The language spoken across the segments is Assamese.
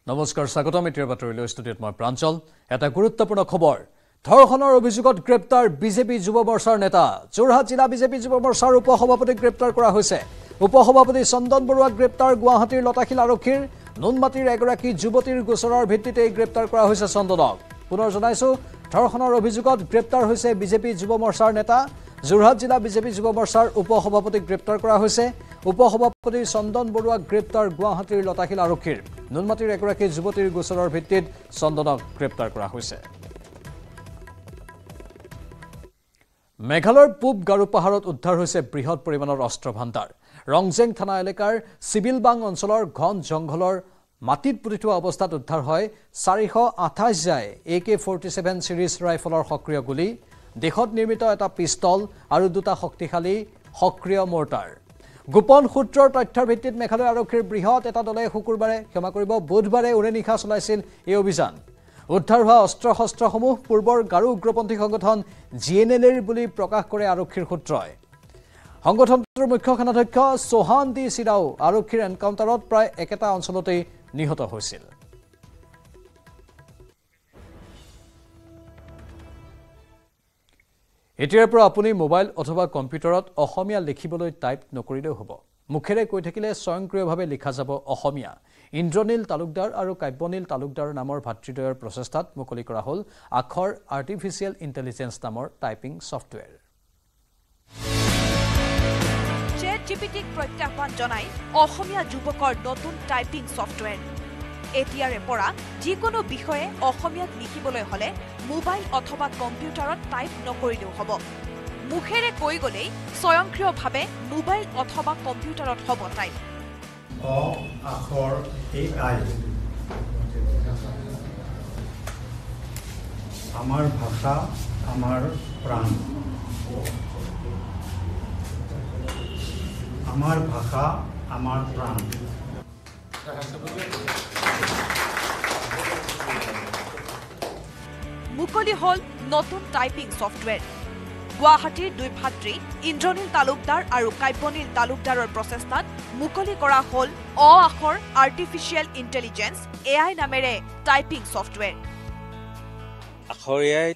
নমস্কাৰ স্বাগতম এতিয়াৰ বাতৰিলৈ ষ্টুডিঅ'ত মই প্ৰাঞ্চল এটা গুৰুত্বপূৰ্ণ খবৰ ধৰ্ষণৰ অভিযোগত গ্ৰেপ্তাৰ বিজেপি যুৱ মৰ্চাৰ নেতা যোৰহাট জিলা বিজেপি যুৱ মৰ্চাৰ উপসভাপতিক গ্ৰেপ্তাৰ কৰা হৈছে উপসভাপতি চন্দন বৰুৱাক গ্ৰেপ্তাৰ গুৱাহাটীৰ লতাশিল আৰক্ষীৰ নুনমাটিৰ এগৰাকী যুৱতীৰ গোচৰৰ ভিত্তিতে গ্ৰেপ্তাৰ কৰা হৈছে চন্দনক পুনৰ জনাইছো ধৰ্ষণৰ অভিযোগত গ্ৰেপ্তাৰ হৈছে বিজেপি যুৱ মৰ্চাৰ নেতা যোৰহাট জিলা বিজেপি যুৱ মৰ্চাৰ উপসভাপতিক গ্ৰেপ্তাৰ কৰা হৈছে উপসভাপতি চন্দন বৰুৱাক গ্ৰেপ্তাৰ গুৱাহাটীৰ লতাশিল আৰক্ষীৰ নুনমাটিৰ এগৰাকী যুৱতীৰ গোচৰৰ ভিত্তিত চন্দনক গ্ৰেপ্তাৰ কৰা হৈছে মেঘালয়ৰ পূব গাৰু পাহাৰত উদ্ধাৰ হৈছে বৃহৎ পৰিমাণৰ অস্ত্ৰ ভাণ্ডাৰ ৰংজেং থানা এলেকাৰ চিবিলবাং অঞ্চলৰ ঘন জংঘলৰ মাটিত পুতি থোৱা অৱস্থাত উদ্ধাৰ হয় 428 জাই AK-47 সিৰিজ ৰাইফলৰ সক্ৰিয় গুলি দেশত নিৰ্মিত এটা পিস্তল আৰু দুটা শক্তিশালী সক্ৰিয় মৰ্টাৰ গোপন সূত্ৰৰ তথ্যৰ ভিত্তিত মেঘালয় আৰক্ষীৰ বৃহৎ এটা দলে বুধবাৰে উৰেনিশা চলাইছিল এই অভিযান উদ্ধাৰ হোৱা অস্ত্ৰ-শস্ত্ৰসমূহ পূৰ্বৰ গাৰু উগ্ৰপন্থী সংগঠন GNLৰ বুলি প্ৰকাশ কৰে আৰক্ষীৰ সূত্ৰই সংগঠনটোৰ মুখ্য সেনাধ্যক্ষ সোহান ডি সিৰাও আৰক্ষীৰ এনকাউণ্টাৰত প্ৰায় একেটা অঞ্চলতেই নিহত হৈছিল এতিয়াৰ পৰা আপুনি মোবাইল অথবা কম্পিউটাৰত অসমীয়া লিখিবলৈ টাইপ নকৰিলেও হ'ব মুখেৰে কৈ থাকিলে স্বয়ংক্ৰিয়ভাৱে লিখা যাব অসমীয়া ইন্দ্ৰনীল তালুকদাৰ আৰু কাব্যনীল তালুকদাৰ নামৰ ভাতৃদ্বয়ৰ প্ৰচেষ্টাত মুকলি কৰা হ'ল আখৰ আৰ্টিফিচিয়েল ইন্টেলিজেন্স নামৰ টাইপিং সফটৱেৰ ChatGPTক প্ৰত্যাহ্বান জনাই অসমীয়া যুৱকৰ নতুন টাইপিং সফটৱেৰ এতিয়াৰে পৰা যিকোনো বিষয়ে অসমীয়াত লিখিবলৈ হলে মোবাইল অথবা কম্পিউটাৰত টাইপ নকৰিলেও হ'ব মুখেৰে কৈ গলেই স্বয়ংক্ৰিয়ভাৱে মোবাইল অথবা কম্পিউটাৰত হ'ব টাইপ অ আখৰ AI আমাৰ ভাষা আমাৰ প্ৰাণ আমাৰ ভাষা আমাৰ প্ৰাণ মুকলি হল নতুন টাইপিং সফটৱেৰ গুৱাহাটীৰ দুই ভাতৃ ইন্দ্ৰনীল তালুকদাৰ আৰু কাব্যনীল তালুকদাৰৰ প্ৰচেষ্টাত মুকলি কৰা হল আখৰ আৰ্টিফিচিয়েল ইন্টেলিজেন্স AI নামেৰে টাইপিং সফটৱেৰ আখৰ AI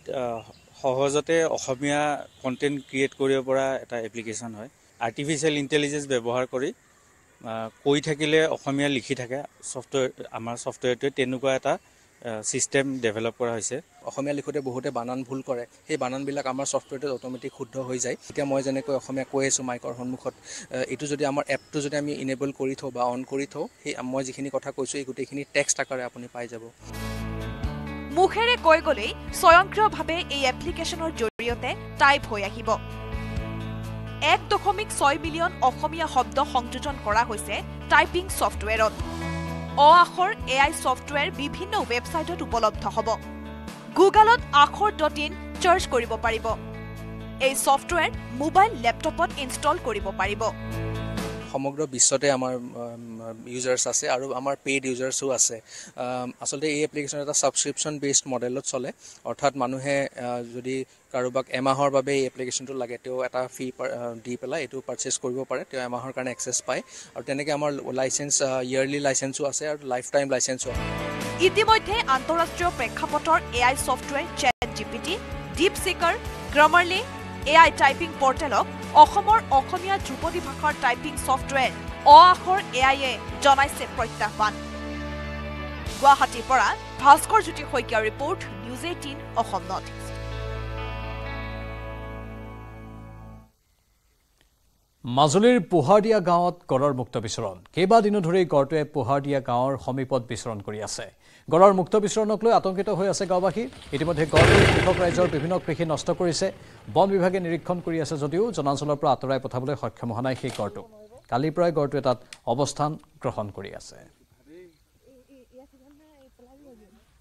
সহজতে অসমীয়া কন্টেন্ট ক্ৰিয়েট কৰিব পৰা এটা এপ্লিকেশন হয় আৰ্টিফিচিয়েল ইন্টেলিজেন্স ব্যৱহাৰ কৰি কৈ থাকিলে অসমীয়া লিখি থাকে সফটৱেৰ আমাৰ সফটৱেৰটোৱে তেনেকুৱা এটা সিস্টেম ডেভেলপ কৰা হৈছে অসমীয়া লিখোতে বহুতে বানান ভুল কৰে সেই বানানবিলাক আমাৰ সফটৱেৰটোত অটোমেটিক শুদ্ধ হৈ যায় এতিয়া মই যেনেকৈ অসমীয়া কৈ আছো মাইকৰ সন্মুখত এটো যদি আমাৰ এপটো যদি আমি ইনেবল কৰি থওঁ বা অন কৰি থওঁ সেই মই যিখিনি কথা কৈছো এই গোটেইখিনি টেক্সট আকাৰে আপুনি পাই যাব মুখেৰে কৈ গলেই স্বয়ংক্ৰিয়ভাৱে এই এপ্লিকেশনৰ জৰিয়তে টাইপ হৈ আহিব 1.6 মিলিয়ন অসমীয়া শব্দ সংযোজন কৰা হৈছে টাইপিং সফটৱেৰত আখৰ AI সফটৱেৰ বিভিন্ন ৱেবছাইটত উপলব্ধ হ'ব গুগলত আখৰ.in চাৰ্চ কৰিব পাৰিব এই সফটৱেৰ মোবাইল ল্যাপটপত ইনষ্টল কৰিব পাৰিব সমগ্ৰ বিশ্বতে আমাৰ ইউজাৰ্স আছে আৰু আমাৰ পেইড ইউজাৰ্সও আছে আসলে এই এপ্লিকেশন এটা সাবস্ক্ৰিপশন বেসড মডেলত চলে অৰ্থাৎ মানুহে যদি কাৰোবাক এমাহৰ বাবে এই এপ্লিকেশনটো লাগে তেও এটা ফি দি পেলাই এটো পাৰচেজ কৰিব পাৰে তেও এমাহৰ কাৰণে এক্সেস পায় আৰু তেনেকৈ আমাৰ লাইসেন্স ইয়াৰলি লাইসেন্সও আছে আৰু লাইফ টাইম লাইসেন্সও ইতিমধ্যে আন্তঃৰাষ্ট্ৰীয় প্ৰেক্ষাপটৰ AI software ChatGPT DeepSeeker Grammarly AI typing পৰ্টেলক অসমৰ অসমীয়া ধ্ৰুপদী ভাষাৰ টাইপিং সফটৱেৰ আখৰ AI জনাইছে প্ৰত্যাহ্বান গুৱাহাটীৰ পৰা ভাস্কৰ জ্যোতি শইকীয়াৰ report news 18 Assam north east মাজুলীৰ পোহাৰদিয়া গাঁৱত গড়ৰ মুক্ত বিচৰণ কেইবাদিনো ধৰি গড়টোৱে পোহাৰদিয়া গাঁৱৰ সমীপত বিচৰণ কৰি আছে গড়ৰ মুক্ত বিচৰণক লৈ আতংকিত হৈ আছে গাঁওবাসী ইতিমধ্যে গড়টোৱে কৃষক ৰাইজৰ বিভিন্ন কৃষি নষ্ট কৰিছে বন বিভাগে নিৰীক্ষণ কৰি আছে যদিও জনাঞ্চলৰ পৰা আঁতৰাই পঠাবলৈ সক্ষম হোৱা নাই সেই গড়টো কালিৰ পৰাই গড়টোৱে তাত অৱস্থান গ্ৰহণ কৰি আছে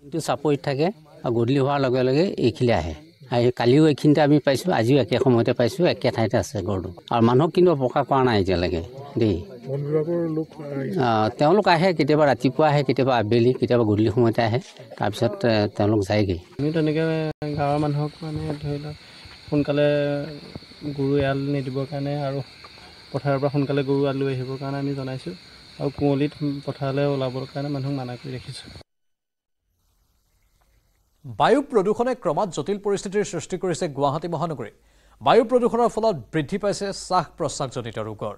কিন্তু চাপৰিত থাকে আৰু গধূলি হোৱাৰ লগে লগে এইখিলে আহে আৰু কালিও এইখিনিতে আমি পাইছোঁ আজিও একে সময়তে পাইছোঁ একে ঠাইতে আছে গড়টো আৰু মানুহক কিন্তু অপকাৰ কৰা নাই এতিয়ালৈকে দেই তেওঁলোক আহে কেতিয়াবা ৰাতিপুৱা আহে কেতিয়াবা আবেলি কেতিয়াবা গধূলি সময়তে আহে তাৰপিছত তেওঁলোক যায়গৈ আমি তেনেকৈ গাঁৱৰ মানুহক মানে ধৰি লওক সোনকালে গৰু এৰাল নিদিবৰ কাৰণে আৰু পথাৰৰ পৰা সোনকালে গৰু আল লৈ আহিবৰ কাৰণে আমি জনাইছোঁ আৰু কুঁৱলীত পথাৰলৈ ওলাবৰ কাৰণে মানুহক মানা কৰি ৰাখিছোঁ। বায়ু প্ৰদূষণে ক্ৰমাৎ জটিল পৰিস্থিতিৰ সৃষ্টি কৰিছে গুৱাহাটী মহানগৰী। বায়ু প্ৰদূষণৰ ফলত বৃদ্ধি পাইছে শ্বাস প্ৰশ্বাসজনিত ৰোগৰ।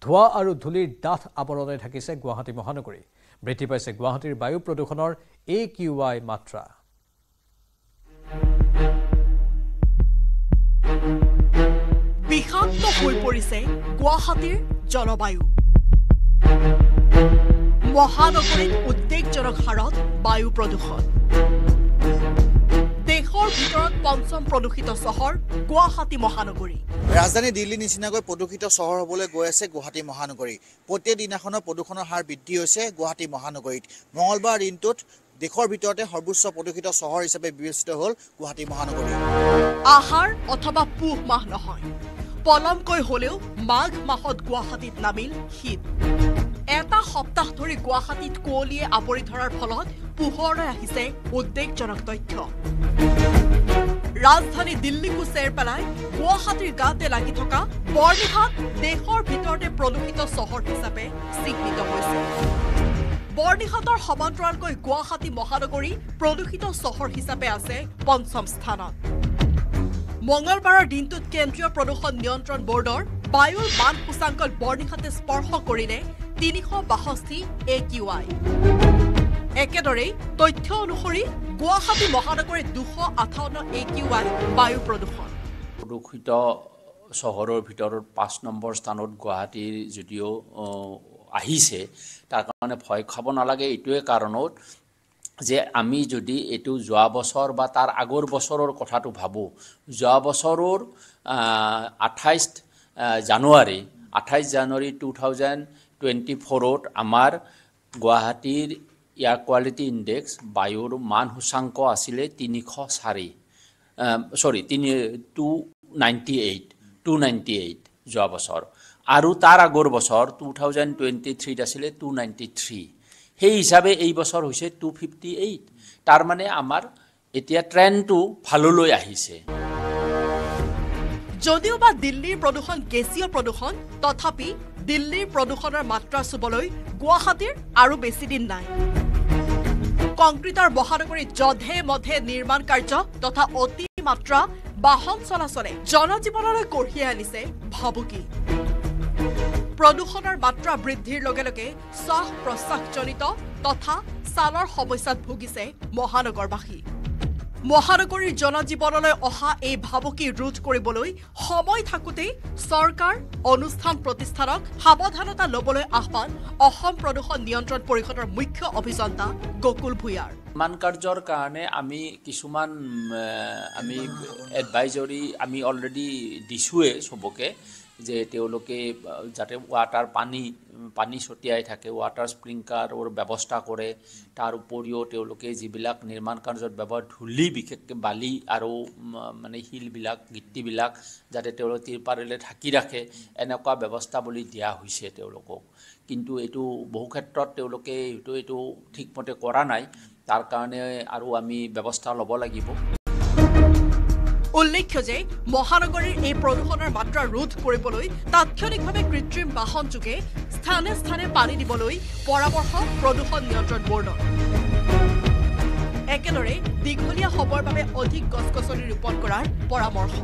ধোঁৱা আৰু ধূলিৰ ডাঠ আৱৰণে ঢাকিছে গুৱাহাটী মহানগৰী। বৃদ্ধি পাইছে গুৱাহাটীৰ বায়ু প্ৰদূষণৰ AQI মাত্ৰা। বিষাক্ত হৈ পৰিছে গুৱাহাটীৰ জলবায়ু। মহানগৰীত উদ্বেগজনক হাৰত বায়ু প্ৰদূষণ। দেশৰ ভিতৰত পঞ্চম প্ৰদূষিত চহৰ গুৱাহাটী মহানগৰী। ৰাজধানী দিল্লী নিচিনাকৈ প্ৰদূষিত চহৰ হ'বলৈ গৈ আছে গুৱাহাটী মহানগৰী। প্ৰত্যেক দিনাখনৰ প্ৰদূষণৰ হাৰ বৃদ্ধি হৈছে গুৱাহাটী মহানগৰীত। মঙলবাৰ দিনটোত দেশৰ ভিতৰতে সৰ্বোচ্চ প্ৰদূষিত চহৰ হিচাপে বিবেচিত হ'ল গুৱাহাটী মহানগৰী। আহাৰ অথবা পুহ মাহ নহয়, পলমকৈ হলেও মাঘ মাহত গুৱাহাটীত নামিল শীত। এটা সপ্তাহ ধৰি গুৱাহাটীত কুঁৱলীয়ে আৱৰি ধৰাৰ ফলত পোহৰলৈ আহিছে উদ্বেগজনক তথ্য। ৰাজধানী দিল্লীকো চেৰ পেলাই গুৱাহাটীৰ গাতে লাগি থকা বৰ্ণিহাট দেশৰ ভিতৰতে প্ৰদূষিত চহৰ হিচাপে চিহ্নিত হৈছে। বৰ্ণিহাটৰ সমান্তৰালকৈ গুৱাহাটী মহানগৰী প্ৰদূষিত চহৰ হিচাপে আছে পঞ্চম স্থানত। মঙলবাৰৰ দিনটোত কেন্দ্ৰীয় প্ৰদূষণ নিয়ন্ত্ৰণ বৰ্ডৰ বায়ুৰ মান সূচাংকত বৰ্ণিহাটে স্পৰ্শ কৰিলে 362 AQI। একেদৰেই তথ্য অনুসৰি গুৱাহাটী মহানগৰীত 258 AQI বায়ু প্ৰদূষণ। প্ৰদূষিত চহৰৰ ভিতৰত 5 নম্বৰ স্থানত গুৱাহাটীৰ যদিও আহিছে, তাৰ কাৰণে ভয় খাব নালাগে। এইটোৱে কাৰণত যে আমি যদি এইটো যোৱা বছৰ বা তাৰ আগৰ বছৰৰ কথাটো ভাবোঁ, যোৱা বছৰৰ 28 জানুৱাৰী 2024ত আমাৰ গুৱাহাটীৰ এয়াৰ কোৱালিটি ইণ্ডেক্স বায়ুৰ মান সূচাংক আছিলে 298 যোৱা বছৰ। আৰু তাৰ আগৰ বছৰ 2023ত আছিলে 293। সেই হিচাপে এই বছৰ হৈছে 258। তাৰ মানে আমাৰ এতিয়া ট্ৰেণ্ডটো ভাললৈ আহিছে। যদিও বা দিল্লীৰ প্ৰদূষণ গেছীয় প্ৰদূষণ, তথাপি দিল্লীৰ প্ৰদূষণৰ মাত্ৰা চুবলৈ গুৱাহাটীৰ আৰু বেছি দিন নাই। কংক্ৰিটৰ মহানগৰীত যধে মধে নিৰ্মাণ কাৰ্য তথা অতিমাত্ৰা বাহন চলাচলে জনজীৱনলৈ কঢ়িয়াই আনিছে ভাবুকি। প্ৰদূষণৰ মাত্ৰা বৃদ্ধিৰ লগে লগে শ্বাস প্ৰশ্বাসজনিত তথা ছালৰ সমস্যাত ভুগিছে মহানগৰবাসী। মহানগৰীৰ জনজীৱনলৈ অহা এই ভাবুকি ৰোধ কৰিবলৈ সময় থাকোঁতেই চৰকাৰ অনুষ্ঠান প্ৰতিষ্ঠানক সাৱধানতা ল'বলৈ আহ্বান অসম প্ৰদূষণ নিয়ন্ত্ৰণ পৰিষদৰ মুখ্য অভিযন্তা গকুল ভূঞাৰ। নিৰ্মাণ কাৰ্যৰ কাৰণে আমি কিছুমান এডভাইজৰী আমি অলৰেডি দিছোঁৱে চবকে, যে তেওঁলোকে যাতে ৱাটাৰ পানী ছটিয়াই থাকে, ৱাটাৰ স্প্ৰিংকাৰৰ ব্যৱস্থা কৰে। তাৰ উপৰিও তেওঁলোকে যিবিলাক নিৰ্মাণ কাৰ্যত ব্যৱহাৰ ধূলি, বিশেষকৈ বালি আৰু মানে শিলবিলাক গিট্টিবিলাক যাতে তেওঁলোকে তিৰপালেৰে ঢাকি ৰাখে, এনেকুৱা ব্যৱস্থা বুলি দিয়া হৈছে তেওঁলোকক। কিন্তু এইটো বহু ক্ষেত্ৰত তেওঁলোকে এইটো ঠিকমতে কৰা নাই। তাৰ কাৰণে আৰু আমি ব্যৱস্থা ল'ব লাগিব। উল্লেখ্য যে মহানগৰীৰ এই প্ৰদূষণৰ মাত্ৰা ৰোধ কৰিবলৈ তাৎক্ষণিকভাৱে কৃত্ৰিম বাহন যোগে স্থানে স্থানে পানী দিবলৈ পৰামৰ্শ প্ৰদূষণ নিয়ন্ত্ৰণ বৰ্ডৰ। একেদৰে দীঘলীয়া সময়ৰ বাবে অধিক গছ-গছনি ৰোপণ কৰাৰ পৰামৰ্শ।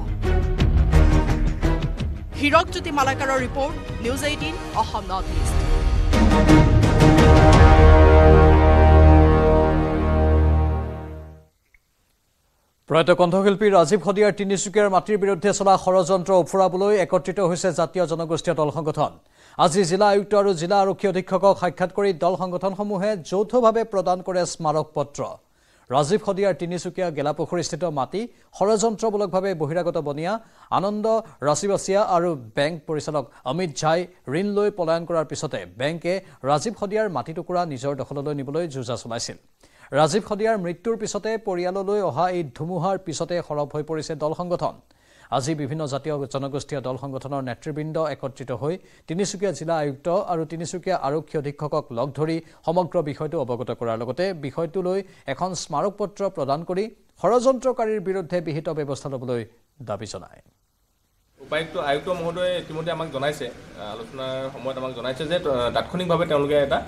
হীৰকজ্যোতি মালাকাৰৰ report, news 18 Assam north east. প্ৰয়াত কণ্ঠশিল্পী ৰাজীৱ হদিয়াৰ তিনিচুকীয়াৰ মাটিৰ বিৰুদ্ধে চলা ষড়যন্ত্ৰ উফৰাবলৈ একত্ৰিত হৈছে জাতীয় জনগোষ্ঠীয় দল সংগঠন। আজি জিলা আয়ুক্ত আৰু জিলা আৰক্ষী অধীক্ষকক সাক্ষাৎ কৰি দল সংগঠনসমূহে যৌথভাৱে প্ৰদান কৰে স্মাৰক পত্ৰ। ৰাজীৱ হদিয়াৰ তিনিচুকীয়া গেলাপুখুৰীস্থিত মাটি ষড়যন্ত্ৰমূলকভাৱে বহিৰাগত বনিয়া আনন্দ ৰাচিবাচিয়া আৰু বেংক পৰিচালক অমিত ঝাই ঋণ লৈ পলায়ন কৰাৰ পিছতে বেংকে ৰাজীৱ হদিয়াৰ মাটি টুকুৰা নিজৰ দখললৈ নিবলৈ যোজা চলাইছিল। ৰাজীৱ হদিয়াৰ মৃত্যুৰ পিছতে পৰিয়াললৈ অহা এই ধুমুহাৰ পিছতে সৰব হৈ পৰিছে দল সংগঠন। আজি বিভিন্ন জাতীয় জনগোষ্ঠীয় দল সংগঠনৰ নেতৃবৃন্দ একত্ৰিত হৈ তিনিচুকীয়া জিলা আয়ুক্ত আৰু তিনিচুকীয়া আৰক্ষী অধীক্ষকক লগ ধৰি সমগ্ৰ বিষয়টো অৱগত কৰাৰ লগতে বিষয়টো লৈ এখন স্মাৰক পত্ৰ প্ৰদান কৰি ষড়যন্ত্ৰকাৰীৰ বিৰুদ্ধে বিহিত ব্যৱস্থা ল'বলৈ দাবী জনায়। আয়ুক্ত মহোদয়ে ইতিমধ্যে আমাক জনাইছে আলোচনাৰ সময়ত আমাক জনাইছে যে তাৎক্ষণিকভাৱে তেওঁলোকে এটা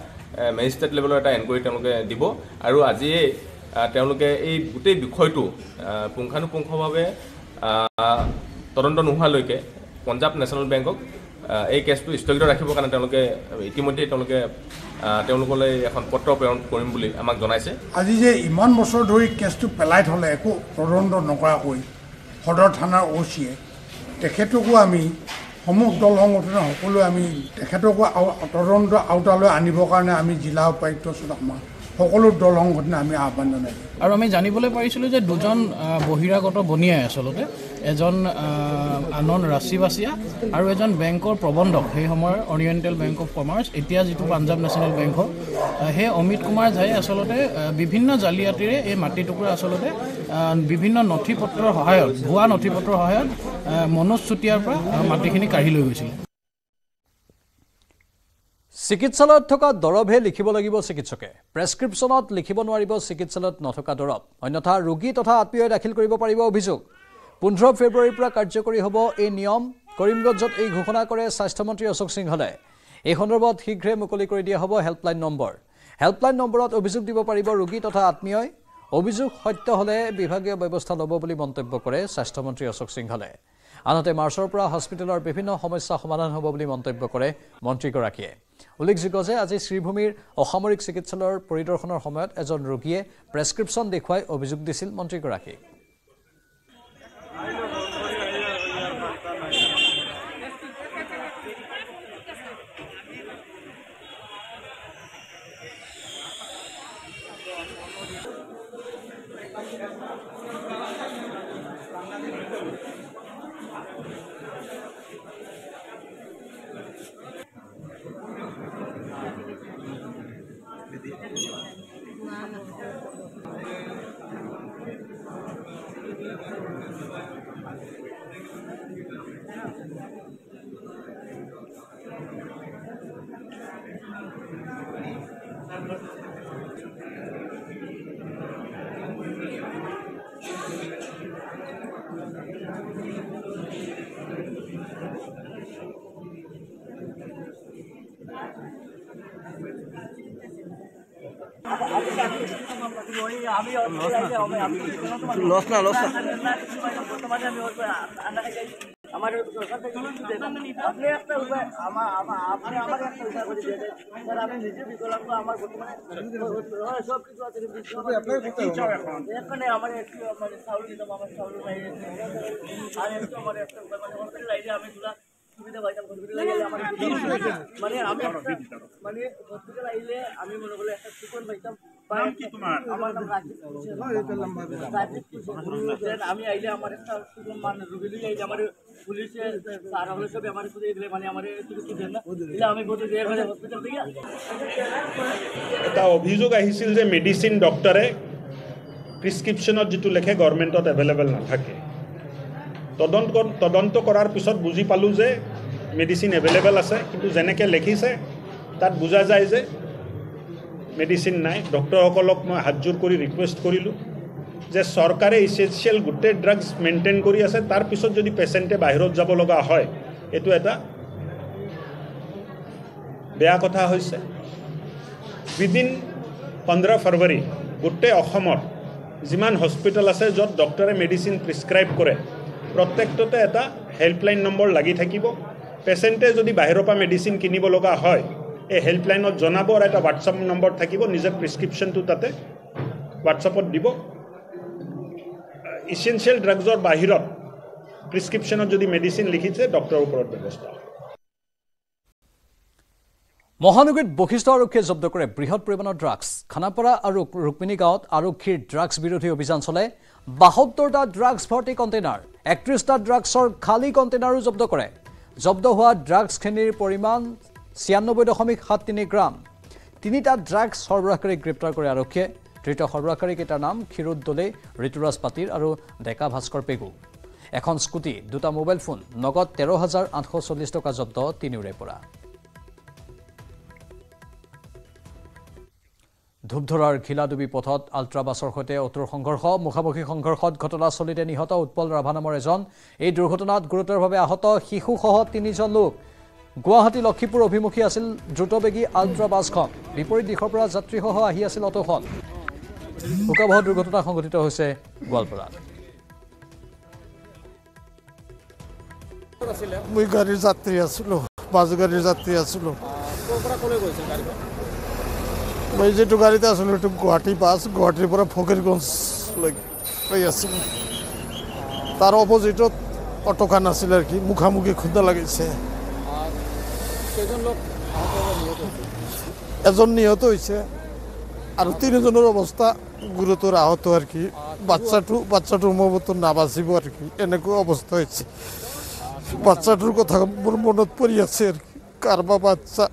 মেজিষ্ট্ৰেট লেভেলৰ এটা এনকুৱাৰী তেওঁলোকে দিব আৰু আজিয়ে তেওঁলোকে এই গোটেই বিষয়টো পুংখানুপুংখভাৱে তদন্ত নোহোৱালৈকে পঞ্জাৱ নেশ্যনেল বেংকক এই কেছটো স্থগিত ৰাখিবৰ কাৰণে তেওঁলোকে ইতিমধ্যে তেওঁলোকলৈ এখন পত্ৰ প্ৰেৰণ কৰিম বুলি আমাক জনাইছে। আজি যে ইমান বছৰ ধৰি কেছটো পেলাই থ'লে একো তদন্ত নকৰাকৈ সদৰ থানাৰ OCয়ে তেখেতকো আমি সমূহ দল সংগঠনৰ সকলোৱে আমি তেখেতকো তদন্ত আওতালৈ আনিবৰ কাৰণে আমি জিলা উপায়ুক্ত আমাৰ সকলো দল সংগঠনে আমি আহ্বান জনাইছোঁ। আৰু আমি জানিবলৈ পাৰিছিলোঁ যে দুজন বহিৰাগত বনিয়াই আচলতে এজন আনন্দ ৰাশিবাসীয়া আৰু এজন বেংকৰ প্ৰবন্ধক সেই সময়ৰ অৰিয়েণ্টেল বেংক অফ কমাৰ্চ এতিয়া যিটো পাঞ্জাৱ নেশ্যনেল বেংকৰ সেই অমিত কুমাৰ ঝাই আচলতে বিভিন্ন জালিয়াতিৰে এই মাটি টুকুৰা আচলতে বিভিন্ন নথি পত্ৰৰ সহায়ত ভুৱা নথি পত্ৰৰ সহায়ত মনোজ চুতীয়াৰ পৰা মাটিখিনি কাঢ়ি লৈ গৈছিল। চিকিৎসালয়ত থকা দৰৱহে লিখিব লাগিব চিকিৎসকে প্ৰেছক্ৰিপশ্যনত লিখিব নোৱাৰিব চিকিৎসালয়ত নথকা দৰৱ অন্যথা ৰোগী তথা আত্মীয়ই দাখিল কৰিব পাৰিব অভিযোগ 15 ফেব্ৰুৱাৰীৰ পৰা কাৰ্যকৰী হ'ব এই নিয়ম কৰিমগঞ্জত এই ঘোষণা কৰে স্বাস্থ্যমন্ত্ৰী অশোক সিংহলে এই সন্দৰ্ভত শীঘ্ৰে মুকলি কৰি দিয়া হ'ব হেল্পলাইন নম্বৰত অভিযোগ দিব পাৰিব ৰোগী তথা আত্মীয়ই অভিযোগ সত্য হ'লে বিভাগীয় ব্যৱস্থা ল'ব বুলি মন্তব্য কৰে স্বাস্থ্যমন্ত্ৰী অশোক সিংহলে আনহাতে মাৰ্চৰ পৰা হস্পিটেলৰ বিভিন্ন সমস্যা সমাধান হ'ব বুলি মন্তব্য কৰে মন্ত্ৰীগৰাকীয়ে উল্লেখযোগ্য যে আজি শ্ৰীভূমিৰ অসামৰিক চিকিৎসালয়ৰ পৰিদৰ্শনৰ সময়ত এজন ৰোগীয়ে প্ৰেছক্ৰিপশ্যন দেখুৱাই অভিযোগ দিছিল মন্ত্ৰীগৰাকীক। এটা অভিযোগ আহিছিল যে মেডিচিন ডক্টৰে প্ৰিস্ক্ৰিপশ্যনত যেটো লেখে গভৰ্ণমেণ্টত এভেইলেবল নাথাকে তদন্ত কৰাৰ পিছত বুজি পালোঁ যে মেডিচিন এভেইলেবল আছে কিন্তু যেনেকৈ লিখিছে তাত বুজা যায় যে মেডিচিন নাই ডক্টৰসকলক মই হাতজোৰ কৰি ৰিকুৱেষ্ট কৰিলোঁ যে চৰকাৰে ইছেনচিয়েল গোটেই ড্ৰাগছ মেইনটেইন কৰি আছে তাৰ পিছত যদি পেচেণ্টে বাহিৰত যাব লগা হয় এইটো এটা বেয়া কথা হৈছে উইদিন 15 ফেব্ৰুৱাৰী গোটেই অসমৰ যিমান হস্পিটেল আছে য'ত ডক্টৰে মেডিচিন প্ৰিস্ক্ৰাইব কৰে প্ৰত্যেকটোতে এটা হেল্পলাইন নম্বৰ লাগি থাকিব পেচেণ্টে যদি বাহিৰৰ পৰা মেডিচিন কিনিব লগা হয় এই হেল্পলাইনত জনাব আৰু এটা হোৱাটছআপ নম্বৰ থাকিব নিজৰ প্ৰিস্ক্ৰিপশ্যনটো তাতে হোৱাটছআপত দিব ইছেনচিয়েল ড্ৰাগছৰ বাহিৰত প্ৰিস্ক্ৰিপশ্যনত যদি মেডিচিন লিখিছে ডক্টৰৰ ওপৰত ব্যৱস্থা মহানগৰীত বশিষ্ঠ আৰক্ষীয়ে জব্দ কৰে বৃহৎ পৰিমাণৰ ড্ৰাগছ খানাপাৰা আৰু ৰুক্মিণী গাঁৱত আৰক্ষীৰ ড্ৰাগছ বিৰোধী অভিযান চলে 72টা ড্ৰাগছ ভৰ্তি কণ্টেইনাৰ 31টা ড্ৰাগছৰ খালী কণ্টেইনাৰো জব্দ কৰে জব্দ হোৱা ড্ৰাগছখিনিৰ পৰিমাণ 96.73 গ্ৰাম 3টা ড্ৰাগছ সৰবৰাহকাৰীক গ্ৰেপ্তাৰ কৰে আৰক্ষীয়ে ধৃত সৰবৰাহকাৰীকেইটাৰ নাম ক্ষীৰোদ দলে ঋতুৰাজ পাতিৰ আৰু ডেকা ভাস্কৰ পেগু এখন স্কুটি 2টা মোবাইল ফোন নগদ 13,840 টকা জব্দ তিনিওৰে পৰা ধূপধৰাৰ ঘিলাডুবি পথত আল্ট্ৰাবাছৰ সৈতে অটোৰ সংঘৰ্ষ মুখামুখি সংঘৰ্ষত ঘটনাস্থলীতে নিহত উৎপল ৰাভা নামৰ এজন এই দুৰ্ঘটনাত গুৰুতৰভাৱে আহত শিশুসহ 3জন লোক গুৱাহাটী লক্ষীপুৰ অভিমুখী আছিল দ্ৰুতবেগী আল্ট্ৰাবাছখন বিপৰীত দিশৰ পৰা যাত্ৰীসহ আহি আছিল অটোখন ভোকাবহ দুৰ্ঘটনা সংঘটিত হৈছে গোৱালপাৰাত মই গাড়ীৰ যাত্ৰী আছিলোঁ বাছ গাড়ীৰ যাত্ৰী আছিলোঁ মই যেটো গাড়ীতে আছিলোঁ এইটো গুৱাহাটী বাছ গুৱাহাটীৰ পৰা ফকীৰগঞ্জলৈ গৈ আছিলোঁ তাৰ অপজিটত অটোখন আছিল আৰু কি মুখামুখি খুন্দা লাগিছে এজন নিহত হৈছে আৰু 3জনৰ অৱস্থা গুৰুতৰ আহত আৰু কি বাচ্চাটো সম্ভৱতঃ নাবাচিব আৰু কি এনেকুৱা অৱস্থা হৈছে বাচ্চাটোৰ কথা মোৰ মনত পৰি আছে আৰু কাৰবা বাচ্চা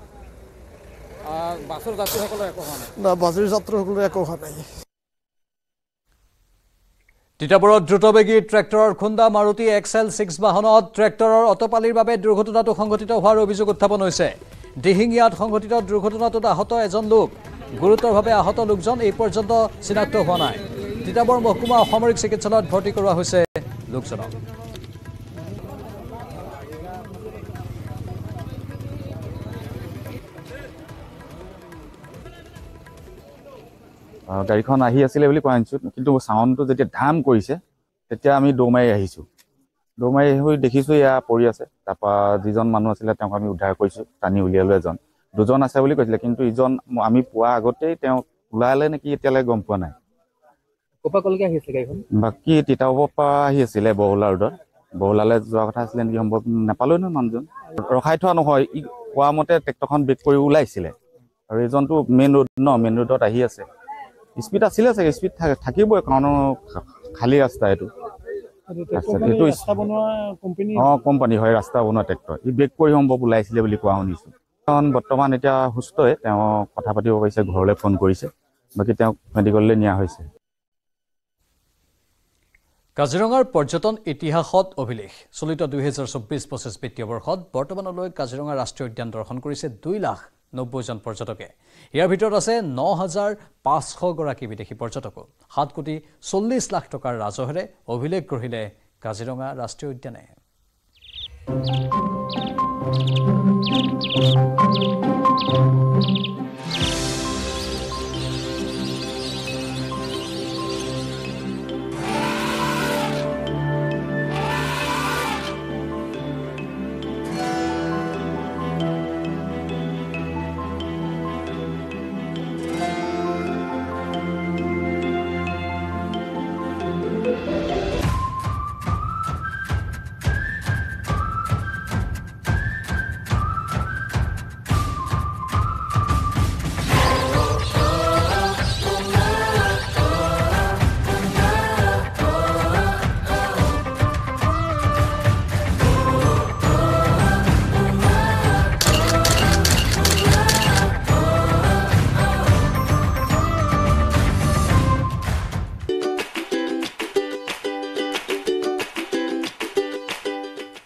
বাছৰ যাত্ৰীসকলৰ একো হোৱা নাই না বাছৰ যাত্ৰীসকলৰ একো হোৱা নাই তিতাবৰত দ্ৰুতবেগী ট্ৰেক্টৰৰ খুন্দা মাৰুতি XL6 বাহনত ট্ৰেক্টৰৰ অটপালিৰ বাবে দুৰ্ঘটনাটো সংঘটিত হোৱাৰ অভিযোগ উত্থাপন হৈছে দিহিঙিয়াত সংঘটিত দুৰ্ঘটনাটোত আহত এজন লোক গুৰুতৰভাৱে আহত লোকজন এই পৰ্যন্ত চিনাক্ত হোৱা নাই তিতাবৰ মহকুমা অসামৰিক চিকিৎসালয়ত ভৰ্তি কৰোৱা হৈছে লোকজনক গাড়ীখন আহি আছিলে বুলি কৈ আনিছোঁ কিন্তু চাউণ্ডটো যেতিয়া ধাম কৰিছে তেতিয়া আমি দৌমাৰি আহিছোঁ দৌমাৰি হৈ দেখিছোঁ এয়া পৰি আছে তাৰপৰা যিজন মানুহ আছিলে তেওঁক আমি উদ্ধাৰ কৰিছোঁ টানি উলিয়ালোঁ এজন দুজন আছে বুলি কৈছিলে কিন্তু ইজন আমি পোৱা আগতেই তেওঁ ওলালে নেকি এতিয়ালৈ গম পোৱা নাই ক'পা কলকে আহি আছিলে গাড়ীখন বাকী তিতাবৰ পৰা আহি আছিলে বহুলা ৰোডত বহুলালৈ যোৱা কথা আছিলে নেকি সম্ভৱ নাপালোঁ নহয় মানুহজন ৰখাই থোৱা নহয় ই কোৱা মতে ট্ৰেক্টৰখন ব্ৰেক কৰি ওলাইছিলে আৰু এইজনটো মেইন ৰোডত আহি আছে স্পীড আছিলে চাগে স্পীড থাকিবই কাৰণ খালী ৰাস্তা এইটো কোম্পানী হয় ৰাস্তা বনোৱা ট্ৰেক্টৰ ই ব্ৰেক কৰি সম্ভৱ ওলাইছিলে বুলি কোৱা শুনিছোঁ কাৰণ বৰ্তমান এতিয়া সুস্থই তেওঁ কথা পাতিব পাৰিছে ঘৰলৈ ফোন কৰিছে বাকী তেওঁক মেডিকেললৈ নিয়া হৈছে কাজিৰঙাৰ পৰ্যটন ইতিহাসত অভিলেখ চলিত 2024-25 বিত্তীয় বৰ্ষত বৰ্তমানলৈ কাজিৰঙা ৰাষ্ট্ৰীয় উদ্যান দৰ্শন কৰিছে 2,90,000 জন পৰ্যটকে ইয়াৰ ভিতৰত আছে 9,500 গৰাকী বিদেশী পৰ্যটক 7,40 লাখ টকাৰ ৰাজহেৰে অভিলেখ গঢ়িলে কাজিৰঙা ৰাষ্ট্ৰীয় উদ্যানে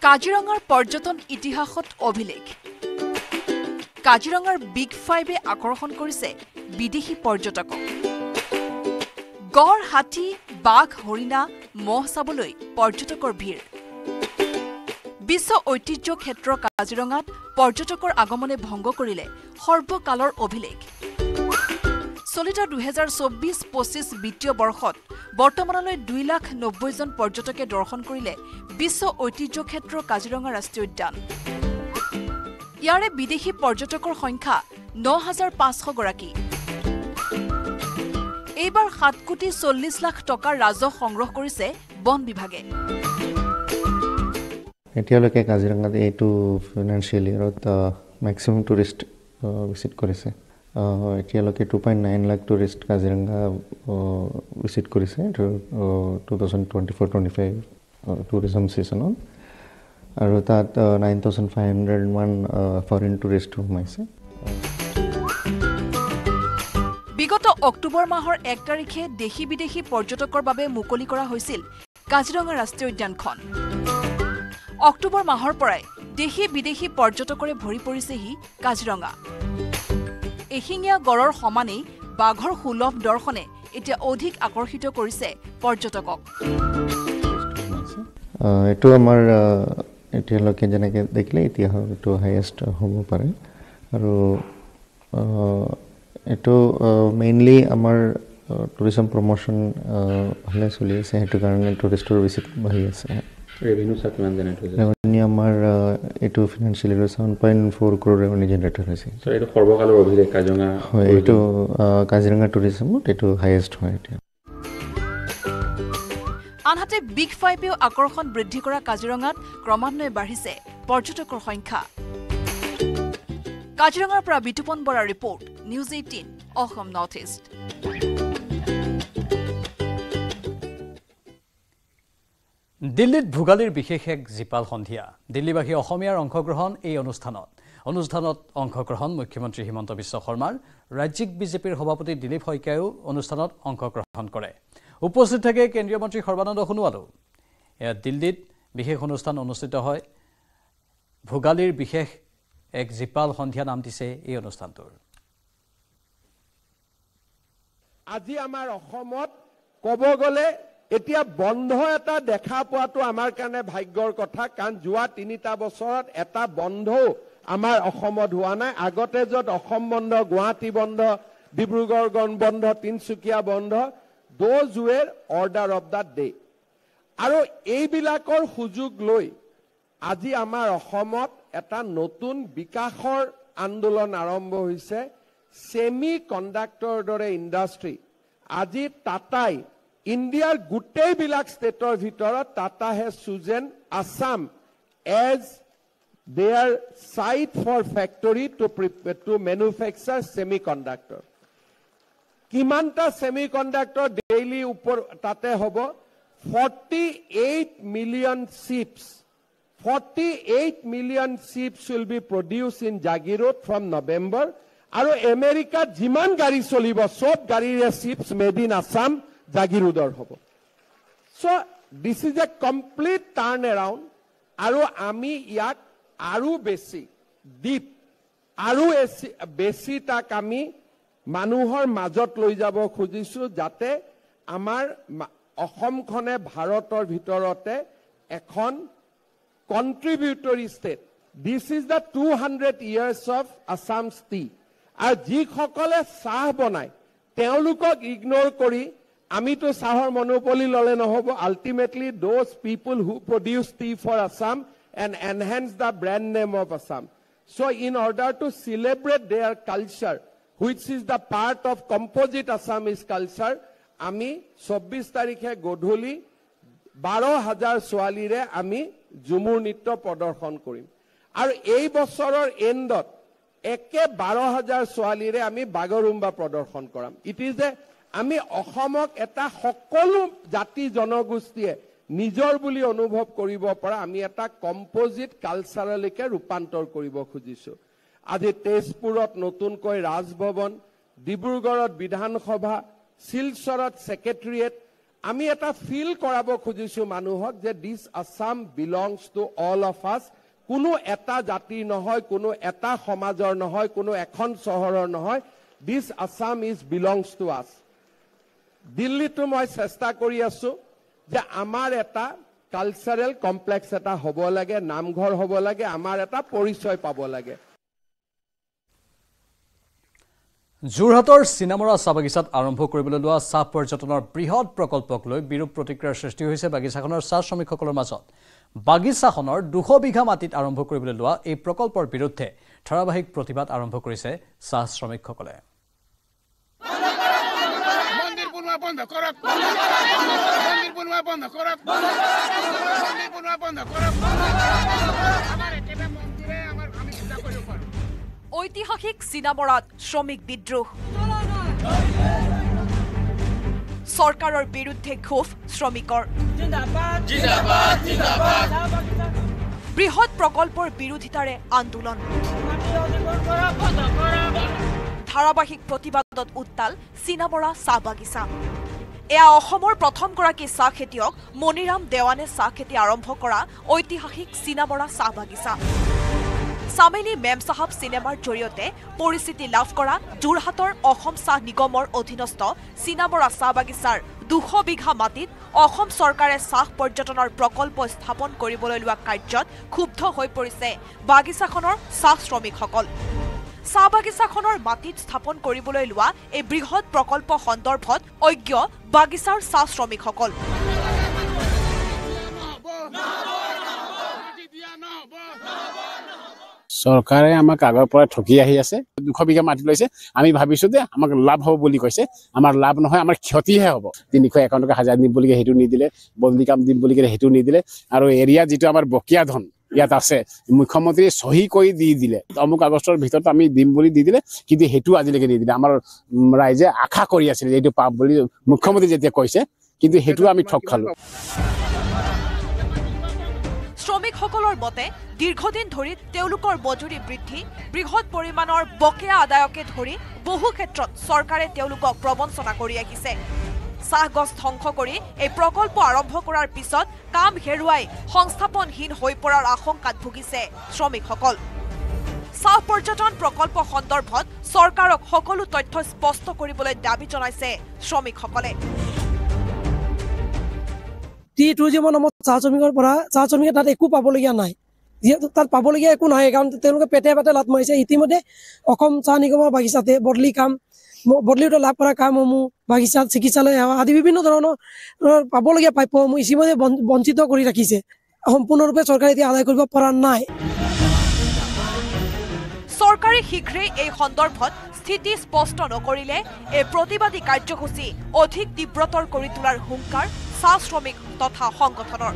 কাজিৰঙাৰ পৰ্যটন ইতিহাসত অভিলেখ কাজিৰঙাৰ বিগ 5 আকৰ্ষণ কৰিছে বিদেশী পৰ্যটকক গড় হাতী বাঘ হৰিণা মহ চাবলৈ পৰ্যটকৰ ভিৰ বিশ্ব ঐতিহ্য ক্ষেত্ৰ কাজিৰঙাত পৰ্যটকৰ আগমনে ভংগ কৰিলে সৰ্বকালৰ অভিলেখ চলিত 2024-25 বিত্তীয় বৰ্ষত বৰ্তমানলৈ 2,90,000 জন পৰ্যটকে দৰ্শন কৰিলে বিশ্ব ঐতিহ্য ক্ষেত্ৰ কাজিৰঙা ৰাষ্ট্ৰীয় উদ্যান ইয়াৰে বিদেশী পৰ্যটকৰ সংখ্যা 9,500 গৰাকী এইবাৰ 7,40 লাখ টকাৰ ৰাজহ সংগ্ৰহ কৰিছে বন বিভাগে এতিয়ালৈকে কাজিৰঙাত এইটো ফাইনেন্সিয়েল ইয়াৰত মেক্সিমাম টুৰিষ্ট ভিজিট কৰিছে এতিয়ালৈকে 2.9 লাখ টুৰিষ্ট কাজিৰঙা ভিজিট কৰিছে 2024-25 টুৰিজম ছিজনত আৰু তাত 9,500 মান ফৰেইন টুৰিষ্ট সোমাইছে বিগত অক্টোবৰ মাহৰ 1 তাৰিখে দেশী বিদেশী পৰ্যটকৰ বাবে মুকলি কৰা হৈছিল কাজিৰঙা ৰাষ্ট্ৰীয় উদ্যানখন অক্টোবৰ মাহৰ পৰাই দেশী বিদেশী পৰ্যটকৰে ভৰি পৰিছেহি কাজিৰঙা এশিঙীয়া গড়ৰ সমানেই বাঘৰ সুলভ দৰ্শনে এতিয়া অধিক আকৰ্ষিত কৰিছে পৰ্যটকক এইটো আমাৰ এতিয়ালৈকে যেনেকৈ দেখিলে এতিয়া এইটো হাইয়েষ্ট হ'ব পাৰে আৰু এইটো মেইনলি আমাৰ টুৰিজম প্ৰমোশ্যন ভালে চলি আছে সেইটো কাৰণে টুৰিষ্টৰ বেছি বাঢ়ি আছে ৰেভিনিউ চাক কিমান জেনেৰেট হৈছে ৰেভিনিউ আমাৰ এইটো financial year 7.4 crore revenue generate হৈছে সো এইটো সৰ্বকালৰ অভিলেখ কাজিৰঙা হয় এইটো কাজিৰঙা টুৰিজমত এইটো হাইয়েষ্ট হয় এতিয়া আনহাতে বিগ ফাইভেও আকৰ্ষণ বৃদ্ধি কৰা কাজিৰঙাত ক্ৰমান্বয়ে বাঢ়িছে পৰ্যটকৰ সংখ্যা কাজিৰঙাৰ পৰা বিতুপন বৰাৰ report news 18 Assam north east দিল্লীত ভোগালীৰ বিশেষ এক জীপাল সন্ধিয়া দিল্লীবাসী অসমীয়াৰ অংশগ্ৰহণ এই অনুষ্ঠানত অংশগ্ৰহণ মুখ্যমন্ত্ৰী হিমন্ত বিশ্ব শৰ্মাৰ ৰাজ্যিক বিজেপিৰ সভাপতি দিলীপ শইকীয়াও অনুষ্ঠানত অংশগ্ৰহণ কৰে উপস্থিত থাকে কেন্দ্ৰীয় মন্ত্ৰী সৰ্বানন্দ সোণোৱালো এয়া দিল্লীত বিশেষ অনুষ্ঠান অনুষ্ঠিত হয় ভোগালীৰ বিশেষ এক জীপাল সন্ধিয়া নাম দিছে এই অনুষ্ঠানটোৰ আজি আমাৰ অসমত ক'ব গ'লে এতিয়া বন্ধ এটা দেখা পোৱাটো আমাৰ কাৰণে ভাগ্যৰ কথা কাৰণ যোৱা 3টা বছৰত এটা বন্ধও আমাৰ অসমত হোৱা নাই আগতে য'ত অসম বন্ধ গুৱাহাটী বন্ধ ডিব্ৰুগড় বন্ধ তিনচুকীয়া বন্ধ those were order of the day আৰু এইবিলাকৰ সুযোগ লৈ আজি আমাৰ অসমত এটা নতুন বিকাশৰ আন্দোলন আৰম্ভ হৈছে সেমি কণ্ডাক্টৰৰ দৰে ইণ্ডাষ্ট্ৰী আজি টাটাই ইণ্ডিয়াৰ গোটেইবিলাক ষ্টেটৰ ভিতৰত Tata has chosen Assam as their site for factory to manufacture semiconductor কিমানটা semiconductor daily উপৰ তাতে হ'ব 48 million chips 48 million chips will be produced in Jagirot from November আৰু আমেৰিকাত যিমান গাড়ী চলিব সব গাড়ীৰে chips made in Assam Jagirudor hobo. So this is a complete turnaround. Aru ami yak aru besi deep aru besi tak ami manuhor majot loi jabo khujisu jate amar Ahom khone Bharator bhitorote ekhon contributory state. This is the 200 years of Assam's tea. Ar ji khokole sah bonai teolukok ignore kori Amito Sahar monopoly lole nohobo ultimately those people who produce tea for Assam and enhance the brand name of Assam. So in order to celebrate their culture, which is the part of composite Assamese culture, ami 24 tarikhe godhuli 12,000 swalire ami Jumur Nitto prodarshon korim. Aru ei bosoror endot eke 12,000 swalire ami Bagorumba prodarshon koram. It is a আমি অসমক এটা সকলো জাতি জনগোষ্ঠীয়ে নিজৰ বুলি অনুভৱ কৰিব পৰা আমি এটা কম্পোজিট কালচাৰলৈকে ৰূপান্তৰ কৰিব খুজিছো আজি তেজপুৰত নতুনকৈ ৰাজভৱন ডিব্ৰুগড়ত বিধানসভা শিলচৰত সেক্ৰেটাৰিয়েট আমি এটা ফিল কৰাব খুজিছো মানুহক যে this Assam belongs to all of us কোনো এটা জাতি নহয় কোনো এটা সমাজৰ নহয় কোনো এখন চহৰৰ নহয় this Assam is belongs to us দিল্লীটো মই চেষ্টা কৰি আছো যে আমাৰ এটা কালচাৰেল কমপ্লেক্স এটা হ'ব লাগে নামঘৰ হ'ব লাগে আমাৰ এটা পৰিচয় পাব লাগে যোৰহাটৰ চিনামৰা চাহ বাগিচাত আৰম্ভ কৰিবলৈ লোৱা চাহ পৰ্যটনৰ বৃহৎ প্ৰকল্পক লৈ বিৰূপ প্ৰতিক্ৰিয়াৰ সৃষ্টি হৈছে বাগিচাখনৰ চাহ শ্ৰমিকসকলৰ মাজত বাগিচাখনৰ 200 বিঘা মাটিত আৰম্ভ কৰিবলৈ লোৱা এই প্ৰকল্পৰ বিৰুদ্ধে ধাৰাবাহিক প্ৰতিবাদ আৰম্ভ কৰিছে চাহ শ্ৰমিকসকলে বন্ধ কৰক মন্দিৰ বনোৱা বন্ধ কৰক মন্দিৰ বনোৱা বন্ধ কৰক আমাৰ একেটা মন্দিৰে আমাৰ আমি পূজা কৰিব পাৰো ঐতিহাসিক চিনামৰাত শ্ৰমিক বিদ্ৰোহ চৰকাৰৰ বিৰুদ্ধে ক্ষোভ শ্ৰমিকৰ জিন্দাবাদ জিন্দাবাদ জিন্দাবাদ বৃহৎ প্ৰকল্পৰ বিৰোধিতাৰে আন্দোলন ধাৰাবাহিক প্ৰতিবাদত উত্তাল চিনামৰা চাহ বাগিচা এয়া অসমৰ প্ৰথমগৰাকী চাহ খেতিয়ক মণিৰাম দেৱানে চাহ খেতি আৰম্ভ কৰা ঐতিহাসিক চিনামৰা চাহ বাগিচা চামেলি মেম সাহাব চিনেমাৰ জৰিয়তে পৰিচিতি লাভ কৰা যোৰহাটৰ অসম চাহ নিগমৰ অধীনস্থ চিনাবৰা চাহ বাগিচাৰ 200 বিঘা মাটিত অসম চৰকাৰে চাহ পৰ্যটনৰ প্ৰকল্প স্থাপন কৰিবলৈ লোৱা কাৰ্যত ক্ষুব্ধ হৈ পৰিছে বাগিচাখনৰ চাহ শ্ৰমিকসকল। চাহ বাগিচাখনৰ মাটিত স্থাপন কৰিবলৈ লোৱা এই বৃহৎ প্ৰকল্প সন্দৰ্ভত অজ্ঞ বাগিচাৰ চাহ শ্ৰমিকসকল। চৰকাৰে আমাক আগৰ পৰা ঠকি আহি আছে 200 বিঘা মাটি লৈছে আমি ভাবিছো যে আমাক লাভ হ'ব বুলি কৈছে আমাৰ লাভ নহয় আমাৰ ক্ষতিহে হ'ব 351 টকা হাজাৰ দিম বুলি হেতু নিদিলে বদলি কাম দিম বুলি হেতু নিদিলে আৰু এৰিয়া যেটো আমাৰ বকিয়া ধন ইয়াত আছে মুখ্যমন্ত্ৰী সহি কৰি দি দিলে অমুক আগষ্টৰ ভিতৰত আমি দিম বুলি দি দিলে কিন্তু হেতু আজিলৈকে নিদিলে আমাৰ ৰাইজে আশা কৰি আছিল এইটো পাব বুলি মুখ্যমন্ত্ৰী যেতিয়া কৈছে কিন্তু হেতু আমি ঠক খালো। শ্ৰমিকসকলৰ মতে দীৰ্ঘদিন ধৰি তেওঁলোকৰ মজুৰি বৃদ্ধি বৃহৎ পৰিমাণৰ বকেয়া আদায়কে ধৰি বহু ক্ষেত্ৰত চৰকাৰে তেওঁলোকক প্ৰবঞ্চনা কৰি আহিছে। চাহ গছ ধ্বংস কৰি এই প্ৰকল্প আৰম্ভ কৰাৰ পিছত কাম হেৰুৱাই সংস্থাপনহীন হৈ পৰাৰ আশংকাত ভুগিছে শ্ৰমিকসকল। চাহ পৰ্যটন প্ৰকল্প সন্দৰ্ভত চৰকাৰক সকলো তথ্য স্পষ্ট কৰিবলৈ দাবী জনাইছে শ্ৰমিকসকলে। টুৰিজমৰ নামত চাহ শ্ৰমিকৰ পৰা চাহ শ্ৰমিকে তাত একো পাবলগীয়া নাই যিহেতু তাত পাবলগীয়া একো নাই কাৰণ তেওঁলোকে পেটে লাট মাৰিছে। ইতিমধ্যে অসম চাহ নিগমৰ বাগিচাতে বদলিত লাভ কৰা কামসমূহ বাগিচাত চিকিৎসালয় সেৱা আদি বিভিন্ন ধৰণৰ পাবলগীয়া প্ৰাপ্যসমূহ ইতিমধ্যে বঞ্চিত কৰি ৰাখিছে। সম্পূৰ্ণৰূপে চৰকাৰে এতিয়া আদায় কৰিব পৰা নাই। চৰকাৰে শীঘ্ৰেই এই সন্দৰ্ভত স্থিতি স্পষ্ট নকৰিলে এই প্ৰতিবাদী কাৰ্যসূচী অধিক তীব্ৰতৰ কৰি তোলাৰ হুংকাৰ চাহ শ্ৰমিক তথা সংগঠনৰ।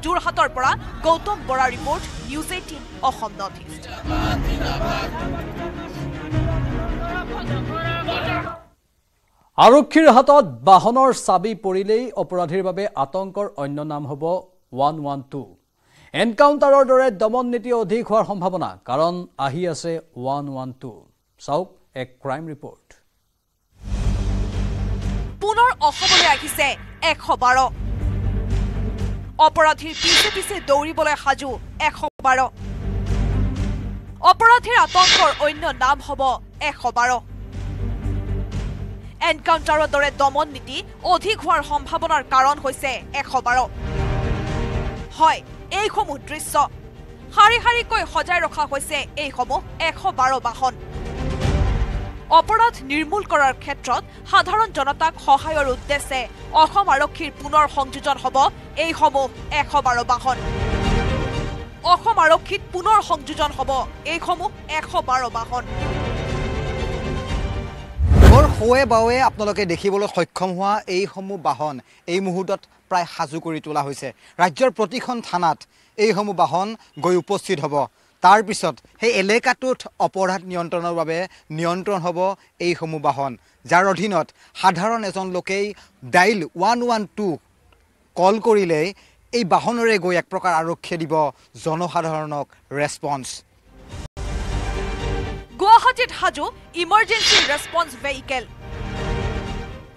যোৰহাটৰ পৰা Gautam Bora report news 18 Assam north east. আৰক্ষীৰ হাতত বাহনৰ চাবি পৰিলেই অপৰাধীৰ বাবে আতংকৰ অন্য নাম হ'ব 112। এনকাউণ্টাৰৰ দৰে দমন নীতি অধিক হোৱাৰ সম্ভাৱনা কাৰণ আহি আছে 112। চাওক এক ক্ৰাইম ৰিপৰ্ট। পুনৰ অসমলৈ আহিছে 112। অপৰাধীৰ পিছে পিছে দৌৰিবলৈ সাজু 112। অপৰাধীৰ আতংকৰ অন্য নাম হ'ব 112। এনকাউণ্টাৰৰ দৰে দমন নীতি অধিক হোৱাৰ সম্ভাৱনাৰ কাৰণ হৈছে 112। হয়, এইসমূহ দৃশ্য শাৰী শাৰীকৈ সজাই ৰখা হৈছে এইসমূহ 112 বাহন। অপৰাধ নিৰ্মূল কৰাৰ ক্ষেত্ৰত সাধাৰণ জনতাক সহায়ৰ উদ্দেশ্যে অসম আৰক্ষীৰ পুনৰ সংযোজন হ'ব এইসমূহ 112 বাহন। অসম আৰক্ষীত পুনৰ সংযোজন হ'ব এইসমূহ 112 বাহন। মোৰ হোৱে বাৱে আপোনালোকে দেখিবলৈ সক্ষম হোৱা এইসমূহ বাহন এই মুহূৰ্তত প্ৰায় সাজু কৰি তোলা হৈছে। ৰাজ্যৰ প্ৰতিখন থানাত এইসমূহ বাহন গৈ উপস্থিত হ'ব। তাৰ পিছত সেই এলেকাটোত অপৰাধ নিয়ন্ত্ৰণৰ বাবে নিয়ন্ত্ৰণ হ'ব এইসমূহ বাহন, যাৰ অধীনত সাধাৰণ এজন লোকেই ডাইল 112 কল কৰিলেই এই বাহনৰে গৈ এক প্ৰকাৰ আৰক্ষীয়ে দিব জনসাধাৰণক ৰেছপন্স। গুৱাহাটীত সাজু ইমাৰ্জেঞ্চি ৰেছপন্স ভেহিকেল।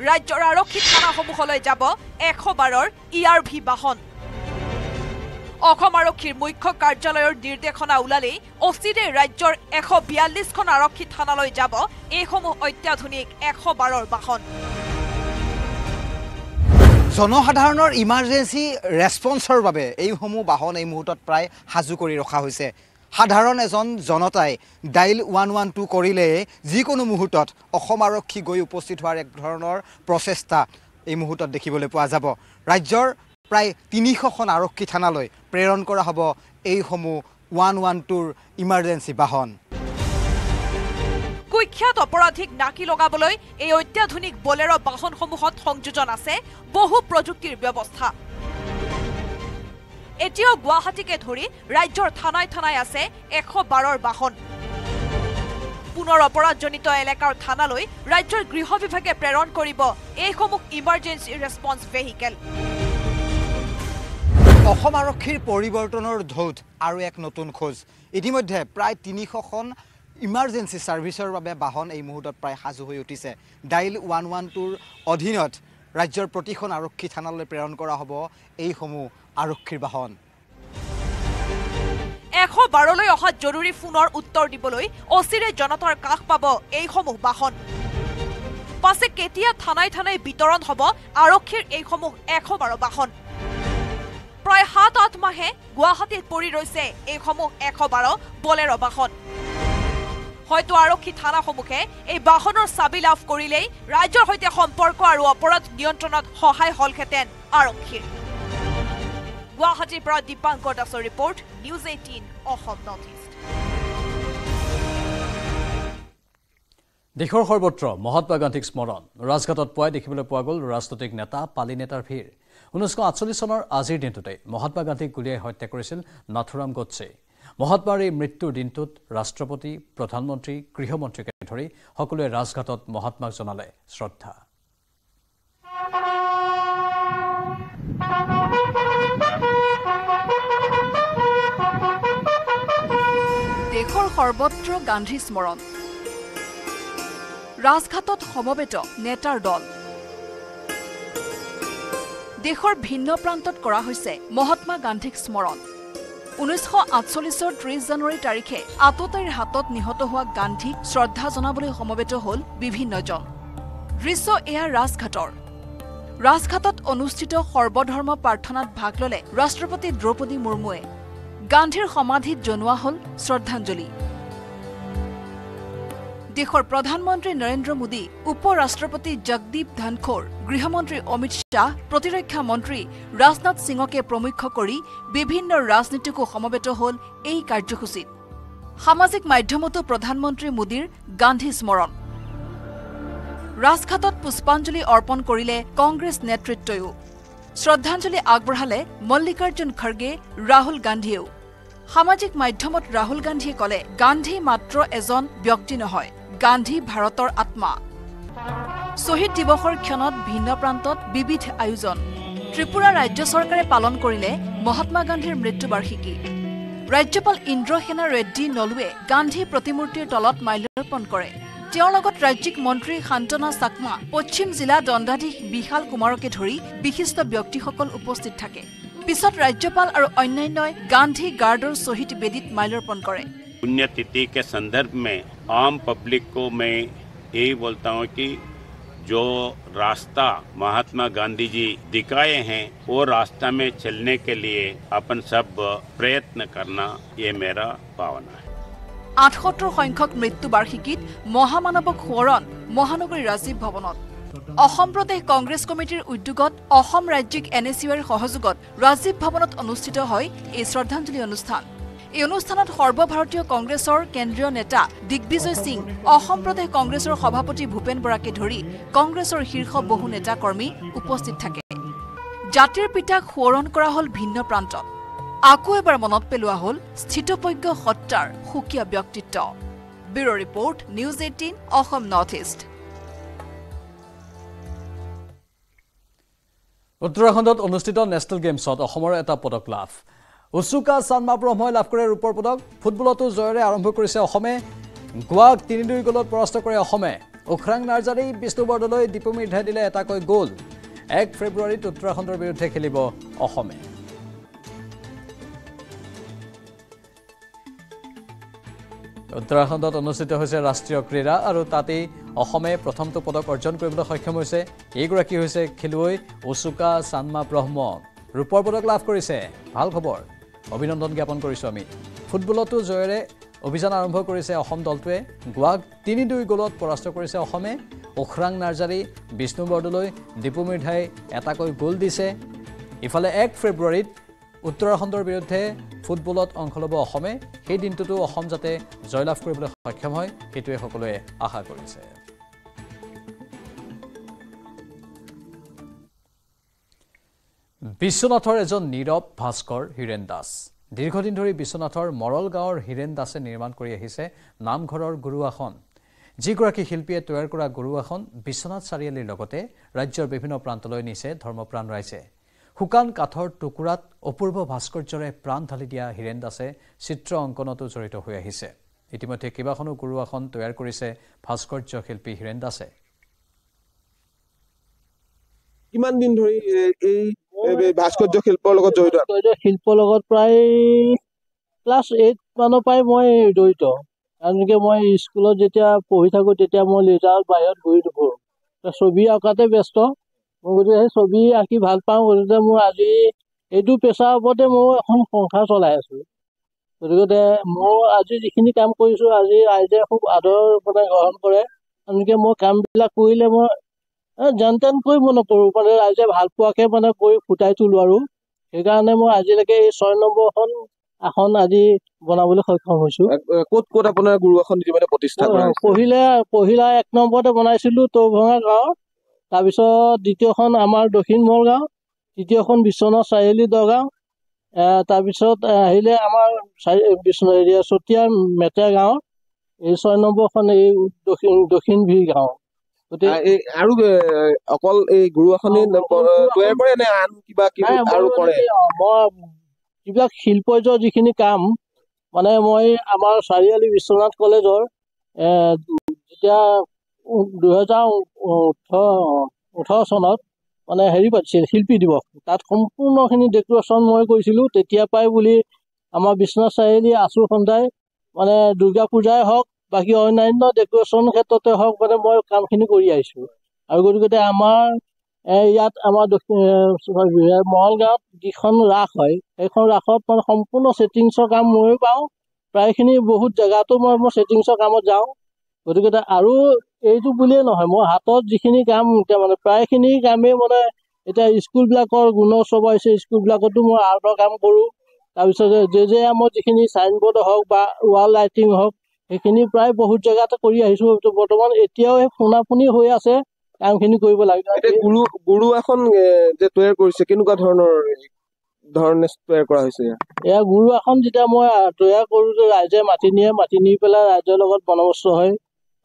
ৰাজ্যৰ আৰক্ষী থানাসমূহলৈ যাব 112ৰ ERV বাহন। অসম আৰক্ষীৰ মুখ্য কাৰ্যালয়ৰ নিৰ্দেশনা ওলালেই অচিৰে ৰাজ্যৰ 142খন আৰক্ষী থানালৈ যাব এইসমূহ অত্যাধুনিক 112ৰ বাহন। জনসাধাৰণৰ ইমাৰ্জেঞ্চি ৰেছপন্সৰ বাবে এইসমূহ বাহন এই মুহূৰ্তত প্ৰায় সাজু কৰি ৰখা হৈছে। সাধাৰণ এজন জনতাই ডাইল 112 কৰিলে যিকোনো মুহূৰ্তত অসম আৰক্ষী গৈ উপস্থিত হোৱাৰ এক ধৰণৰ প্ৰচেষ্টা এই মুহূৰ্তত দেখিবলৈ পোৱা যাব। ৰাজ্যৰ প্ৰায় 300খন আৰক্ষী থানালৈ প্ৰেৰণ কৰা হ'ব এইসমূহ 112ৰ ইমাৰ্জেঞ্চি বাহন। কুখ্যাত অপৰাধীক নাকি লগাবলৈ এই অত্যাধুনিক বলেৰ বাহনসমূহত সংযোজন আছে বহু প্ৰযুক্তিৰ ব্যৱস্থা। এতিয়াও গুৱাহাটীকে ধৰি ৰাজ্যৰ থানাই থানাই আছে 112ৰ বাহন। পুনৰ অপৰাধজনিত এলেকাৰ থানালৈ ৰাজ্যৰ গৃহ বিভাগে প্ৰেৰণ কৰিব এইসমূহ ইমাৰ্জেঞ্চি ৰেছপন্স ভেহিকেল। অসম আৰক্ষীৰ পৰিৱৰ্তনৰ ঢৌত আৰু এক নতুন খোজ। ইতিমধ্যে প্ৰায় 300খন ইমাৰ্জেঞ্চি ছাৰ্ভিচৰ বাবে বাহন এই মুহূৰ্তত প্ৰায় সাজু হৈ উঠিছে। ডাইল 112ৰ অধীনত ৰাজ্যৰ প্ৰতিখন আৰক্ষী থানালৈ প্ৰেৰণ কৰা হ'ব এইসমূহ আৰক্ষীৰ বাহন 112লৈ অহা জৰুৰী ফোনৰ উত্তৰ দিবলৈ অচিৰে জনতাৰ কাষ পাব এইসমূহ বাহন পাছে কেতিয়া থানাই থানাই বিতৰণ হ'ব আৰক্ষীৰ এইসমূহ 112 বাহন প্ৰায় 7-8 মাহে গুৱাহাটীত পৰি ৰৈছে এইসমূহ 112 বলেৰ বাহন হয়তো আৰক্ষী থানাসমূহে এই বাহনৰ চাবি লাভ কৰিলেই ৰাজ্যৰ সৈতে সম্পৰ্ক আৰু অপৰাধ নিয়ন্ত্ৰণত সহায় হলহেঁতেন আৰক্ষীৰ গুৱাহাটীৰ পৰা দীপাংকৰ দাসৰ report news 18 Assam north east দেশৰ সৰ্বত্ৰ মহাত্মা গান্ধীক স্মৰণ ৰাজঘাটত পুৱাই দেখিবলৈ পোৱা গ'ল ৰাজনৈতিক নেতা পালি নেতাৰ ভিৰ 1948 চনৰ আজিৰ দিনটোতে মহাত্মা গান্ধীক গুলীয়াই হত্যা কৰিছিল নাথুৰাম গডছে মহাত্মাৰ এই মৃত্যুৰ দিনটোত ৰাষ্ট্ৰপতি প্ৰধানমন্ত্ৰী গৃহমন্ত্ৰীকে ধৰি সকলোৱে ৰাজঘাটত মহাত্মাক জনালে শ্ৰদ্ধা দেশৰ সৰ্বত্ৰ গান্ধী স্মৰণ ৰাজঘাটত সমবেত নেতাৰ দল দেশৰ ভিন্ন প্ৰান্তত কৰা হৈছে মহাত্মা গান্ধীক স্মৰণ 1948 30 জানুৱাৰী তাৰিখে আততায়ীৰ হাতত নিহত হোৱা গান্ধীক শ্ৰদ্ধা জনাবলৈ সমবেত হ'ল বিভিন্নজন দৃশ্য এয়া ৰাজঘাটত অনুষ্ঠিত সৰ্বধৰ্ম প্ৰাৰ্থনাত ভাগ ললে ৰাষ্ট্ৰপতি দ্ৰৌপদী মুৰ্মুৱে গান্ধীৰ সমাধিত জনোৱা হ'ল শ্ৰদ্ধাঞ্জলি দেশৰ প্ৰধানমন্ত্ৰী নৰেন্দ্ৰ মোদী উপ-ৰাষ্ট্ৰপতি জগদীপ ধনখৰ গৃহমন্ত্ৰী অমিত শাহ প্ৰতিৰক্ষা মন্ত্ৰী ৰাজনাথ সিঙকে প্ৰমুখ্য কৰি বিভিন্ন ৰাজনীতিকো সমবেত হ'ল এই কাৰ্যসূচীত সামাজিক মাধ্যমতো প্ৰধানমন্ত্ৰী মোদীৰ গান্ধী স্মৰণ ৰাজঘাটত পুষ্পাঞ্জলি অৰ্পণ কৰিলে কংগ্ৰেছ নেতৃত্বয়ো শ্ৰদ্ধাঞ্জলি আগবঢ়ালে মল্লিকাৰ্জুন খৰ্গে ৰাহুল গান্ধীয়েও সামাজিক মাধ্যমত ৰাহুল গান্ধীয়ে ক'লে গান্ধী মাত্ৰ এজন ব্যক্তি নহয় গান্ধী ভাৰতৰ আত্মা শহীদ দিৱসৰ ক্ষণত ভিন্ন প্ৰান্তত বিবিধ আয়োজন ত্ৰিপুৰা ৰাজ্য চৰকাৰে পালন কৰিলে মহাত্মা গান্ধীৰ মৃত্যুবাৰ্ষিকী ৰাজ্যপাল ইন্দ্ৰসেনা ৰেড্ডী নলুৱে গান্ধী প্ৰতিমূৰ্তিৰ তলত মাল্যাৰ্পণ কৰে তেওঁৰ লগত ৰাজ্যিক মন্ত্ৰী শান্তনা চাকমা পশ্চিম জিলা দণ্ডাধীশ বিশাল কুমাৰকে ধৰি বিশিষ্ট ব্যক্তিসকল উপস্থিত থাকে পিছত ৰাজ্যপাল আৰু অন্যান্যই গান্ধী গাৰ্ডৰ শহীদ বেদীত মাল্যাৰ্পণ কৰে पुण्यतिथि के संदर्भ में आम पब्लिक को मैं यही बोलता हूँ कि जो रास्ता महात्मा गांधी जी दिखाए हैं वो रास्ता में चलने के लिए अपन सब प्रयत्न करना ये मेरा भावना है 78 সংখ্যক মৃত্যুবাৰ্ষিকীত মহামানৱক সোঁৱৰণ মহানগৰী ৰাজীৱ ভৱনত অসম প্ৰদেশ কংগ্ৰেছ কমিটিৰ উদ্যোগত অসম ৰাজ্যিক NSUৰ সহযোগত ৰাজীৱ ভৱনত অনুষ্ঠিত হয় এই শ্ৰদ্ধাঞ্জলি অনুষ্ঠান এই অনুষ্ঠানত সৰ্বভাৰতীয় কংগ্ৰেছৰ কেন্দ্ৰীয় নেতা দিগ্বিজয় সিং অসম প্ৰদেশ কংগ্ৰেছৰ সভাপতি ভূপেন বৰাকে ধৰি কংগ্ৰেছৰ শীৰ্ষ বহু নেতা কৰ্মী উপস্থিত থাকে জাতিৰ পিতাক সোঁৱৰণ কৰা হ'ল ভিন্ন প্ৰান্তত আকৌ এবাৰ মনত পেলোৱা হ'ল স্থিতপজ্ঞ সত্তাৰ সুকীয়া ব্যক্তিত্ব bureau' report news 18 Assam north east উত্তৰাখণ্ডত অনুষ্ঠিত নেশ্যনেল গেমছত অসমৰ এটা পদক লাভ উচুকা চানমা ব্ৰহ্মই লাভ কৰে ৰূপৰ পদক ফুটবলতো জয়েৰে আৰম্ভ কৰিছে অসমে গোৱাক 3-2 গলত পৰাস্ত কৰে অসমে উখৰাং নাৰ্জাৰী বিষ্ণু বৰদলৈ দীপমী ঢাই দিলে এটাকৈ গ'ল 1 ফেব্ৰুৱাৰীত উত্তৰাখণ্ডৰ বিৰুদ্ধে খেলিব অসমে উত্তৰাখণ্ডত অনুষ্ঠিত হৈছে ৰাষ্ট্ৰীয় ক্ৰীড়া আৰু তাতেই অসমে প্ৰথমটো পদক অৰ্জন কৰিবলৈ সক্ষম হৈছে এইগৰাকী হৈছে খেলুৱৈ উচুকা চানমা ব্ৰহ্ম ৰূপৰ পদক লাভ কৰিছে ভাল খবৰ অভিনন্দন জ্ঞাপন কৰিছো আমি ফুটবলতো জয়েৰে অভিযান আৰম্ভ কৰিছে অসম দলটোৱে গোৱাক 3-2 গলত পৰাস্ত কৰিছে অসমে উখৰাং নাৰ্জাৰী বিষ্ণু বৰদলৈ দীপমী ঢাই এটাকৈ গ'ল দিছে ইফালে 1 ফেব্ৰুৱাৰীত উত্তৰাখণ্ডৰ বিৰুদ্ধে ফুটবলত অংশ ল'ব অসমে সেই দিনটোতো অসম যাতে জয়লাভ কৰিবলৈ সক্ষম হয় সেইটোৱে সকলোৱে আশা কৰিছে বিশ্বনাথৰ এজন নীৰৱ ভাস্কৰ হীৰেন দাস দীৰ্ঘদিন ধৰি বিশ্বনাথৰ মৰল গাঁৱৰ হীৰেন দাসে নিৰ্মাণ কৰি আহিছে নামঘৰৰ গুৰু আসন যিগৰাকী শিল্পীয়ে তৈয়াৰ কৰা গুৰু আসন বিশ্বনাথ চাৰিআলিৰ লগতে ৰাজ্যৰ বিভিন্ন প্ৰান্তলৈ নিছে ধৰ্মপ্ৰাণ ৰাইজে শুকান কাঠৰ টুকুৰাত অপূৰ্ব ভাস্কৰ্যৰে প্ৰাণ ঢালি দিয়া হীৰেন দাসে চিত্ৰ অংকনতো জড়িত হৈ আহিছে ইতিমধ্যে কেইবাখনো গুৰু আসন তৈয়াৰ কৰিছে ভাস্কৰ্য শিল্পী হীৰেন দাসে কিমান দিন ধৰি এই ভাস্কৰ্য শিল্পৰ লগত জড়িত? শিল্পৰ লগত প্ৰায় ক্লাছ 8 মানৰ পৰাই মই জড়িত। কাৰণ মই স্কুলত যেতিয়া পঢ়ি থাকোঁ তেতিয়া মই লেজাৰত বাহিৰত ঘূৰি ফুৰোঁ, ছবি অঁকাতে ব্যস্ত। মই গতিকে সেই ছবি আঁকি ভাল পাওঁ। গতিকে মোৰ আজি এইটো পেছাৰ ওপৰতে মই এখন সংসাৰ চলাই আছোঁ। গতিকে মই আজি যিখিনি কাম কৰিছোঁ, আজি ৰাইজে খুব আদৰ গ্ৰহণ কৰে। এনেকৈ মই কামবিলাক কৰিলে মই যেন তেনকৈ মই নকৰোঁ, ৰাইজে ভাল পোৱাকৈ কৰি ফুটাই তোলোঁ। আৰু সেইকাৰণে মই আজিলৈকে এই 6 নম্বৰখন আসন আজি বনাবলৈ সক্ষম হৈছোঁ। ক'ত ক'ত আপোনাৰ গুৰু আসন প্ৰতিষ্ঠা কৰা? পহিলা 1 নম্বৰতে বনাইছিলোঁ তৌভঙা গাঁও, তাৰপিছত দ্বিতীয়খন আমাৰ দক্ষিণ মলগাঁও, তৃতীয়খন বিশ্বনাথ চাৰিআলি দগাঁও, তাৰপিছত আহিলে আমাৰ চতিয়া মেটেয়া গাঁও, এই 6 নম্বৰখন এই দক্ষিণ ভিৰ গাঁও। আৰু অকল এই গুৰু আসনে তৈয়াৰ কৰে নে আন কিবা আৰু কৰে? মই যিবিলাক শিল্পজ যিখিনি কাম মই আমাৰ চাৰিআলি বিশ্বনাথ কলেজৰ যেতিয়া 2018 চনত হেৰি পাতিছিল শিল্পী দিৱস, তাত সম্পূৰ্ণখিনি ডেকৰেশ্যন মই কৰিছিলোঁ। তেতিয়া পৰাই বুলি আমাৰ বিশ্বনাথ চাৰিআলি আছু সন্থাই দুৰ্গা পূজাই হওক বাকী অন্যান্য ডেকৰেশ্যন ক্ষেত্ৰতে হওক মই কামখিনি কৰি আহিছোঁ। আৰু গতিকে আমাৰ ইয়াত আমাৰ মহলগাঁৱত যিখন ৰাস হয়, সেইখন ৰাসত সম্পূৰ্ণ ছেটিংছৰ কাম ময়ো পাওঁ। প্ৰায়খিনি বহুত জেগাতো মই ছেটিংছৰ কামত যাওঁ। গতিকে আৰু এইটো বুলিয়ে নহয়, মই হাতত যিখিনি কাম এতিয়া প্ৰায়খিনি কামেই এতিয়া স্কুলবিলাকৰ গুণোৎসৱ হৈছে, স্কুলবিলাকতো মই আৰ্টৰ কাম কৰোঁ। তাৰপিছত জেজেএমত যিখিনি চাইনবোৰ্ড হওক বা ৱাল লাইটিং হওক, সেইখিনি প্ৰায় বহুত জেগাতে কৰি আহিছোঁ। বৰ্তমান এতিয়াও ফোনাফোনি হৈ আছে কামখিনি কৰিব লাগে। গুৰু আসন যে তৈয়াৰ কৰিছে, কেনেকুৱা ধৰণে তৈয়াৰ কৰা হৈছে? এয়া গুৰু আসন যেতিয়া মই তৈয়াৰ কৰোঁ, ৰাইজে মাতি নি পেলাই ৰাইজৰ লগত বন্দবস্ত হয়।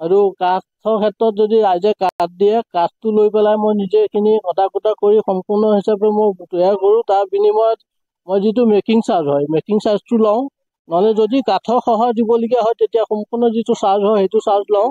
আৰু কাঠৰ ক্ষেত্ৰত যদি ৰাইজে কাঠ দিয়ে, কাঠটো লৈ পেলাই মই নিজে এইখিনি কটা কুটা কৰি সম্পূৰ্ণ হিচাপে মই তৈয়াৰ কৰোঁ। তাৰ বিনিময়ত মই যিটো মেকিং চাৰ্জ হয়, মেকিং চাৰ্জটো লওঁ। নহ'লে যদি কাঠৰ সহায় দিবলগীয়া হয়, তেতিয়া সম্পূৰ্ণ যিটো চাৰ্জ হয় সেইটো চাৰ্জ লওঁ।